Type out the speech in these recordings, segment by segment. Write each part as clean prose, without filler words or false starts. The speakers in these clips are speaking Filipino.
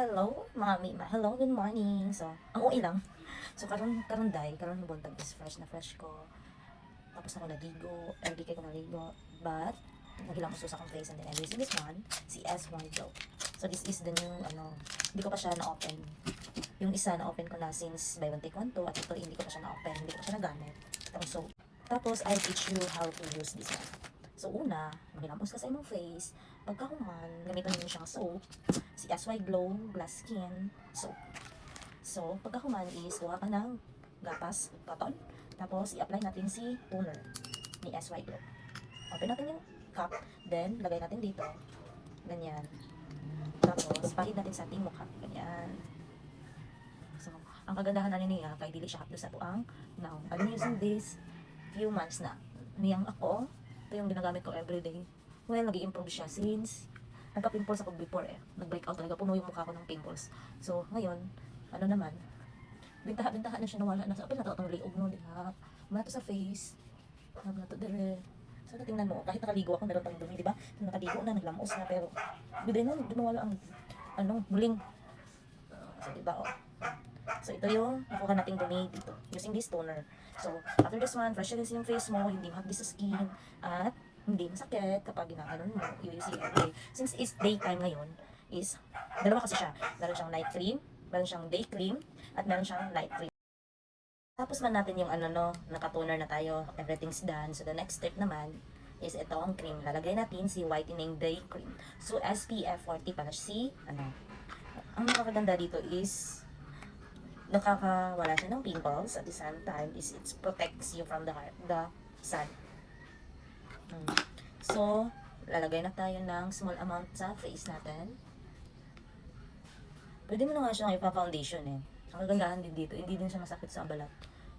Hello, mga mima. Hello, good morning. So, ang uwi lang. So, karon buntag is fresh na fresh ko. Tapos ako naligo, early kay ko naligo. But, nagilang uso sa akong face and then I'm using this one, si S1 Glow. So, this is the new, hindi ko pa siya na-open. Yung isa na-open ko na since buy one take one to, at ito hindi ko pa siya na-open, hindi ko pa siya nagamit. So, tapos, I'll teach you how to use this one. So, una, magilamos ka sa imong face. Pagkahuman, gamitan mo siyang soap. Si SY Glow Glass Skin Soap. So, pagkahuman is, kuha ka ng gatas, cotton. Tapos, i-apply natin si toner ni SY Glow. Open natin yung cup. Then, lagay natin dito. Ganyan. Tapos, pahid natin sa ating mukha. Ganyan. So, ang kagandahan na niya, kay dili siya hapdo sa tuang. Now, I've been using this few months na. Niyang ako, ito yung ginagamit ko everyday. Well, nag-i-improve siya since nagka-pimples ako before Nag-breakout talaga, puno yung mukha ko ng pimples. So, ngayon, ano naman, bintaha na siya, nawala na sa apil na itong liog no, diba? Mato sa face, nagnato dire. So, tingnan mo, kahit nakaligo ako, meron pang dumi, diba? Nakaligo na, naglamos na, pero bigay na, dumawala ang, buling. So, diba, So, ito yung nakuha nating dumi dito, using this toner. So, after this one, fresh yung face mo, hindi mahagdi sa skin, at hindi masakit kapag ginaganon mo, i-use everyday. Since it's daytime ngayon, is, dalawa kasi siya. Meron siyang night cream, meron siyang day cream, at meron siyang night cream. Tapos man natin yung naka-toner na tayo, everything's done. So, the next step naman, is ito ang cream. Lalagay natin si whitening day cream. So, SPF 40 pala si, ang nakakaganda dito is, nakakawala siya ng pimples at the same time is it protects you from the sun. So, lalagay na tayo ng small amount sa face natin. Pwede mo na nga siyang ipa-foundation Ang kagandahan din dito, hindi din siya masakit sa balat.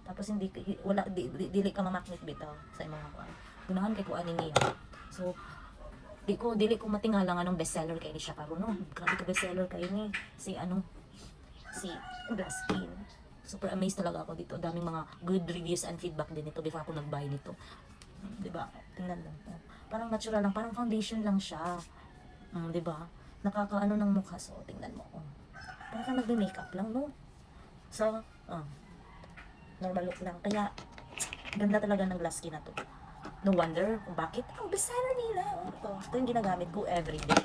Tapos dili ka mamaknit bitaw sa imong kuan. Gunahan kay kuan niya. So, dili ko matingala nga ng bestseller kay ni siya karon no. Grabe ka bestseller kay ni si Glass Skin. Super amazed talaga ako dito. Daming mga good reviews and feedback din ito before ako nag-buy nito. Diba? Tingnan lang. Parang natural lang. Parang foundation lang siya. Diba? Nakakaano ng mukha. So, tingnan mo. Parang ka nagbe-makeup lang, no? So, normal look lang. Kaya, ganda talaga ng Glass Skin na to. No wonder kung bakit ang bestseller nila. Ito yung ginagamit ko everyday.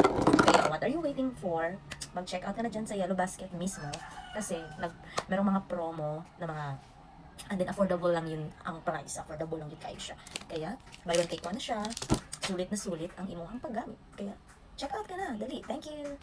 Kaya, what are you waiting for? Mag-check out ka na dyan sa Yellow Basket mismo. Kasi, merong mga promo na mga, and then affordable lang yun ang price. Affordable lang yun kayo siya. Kaya, buy one take one na siya. Sulit na sulit ang imuhang paggamit. Kaya, check out ka na. Dali. Thank you.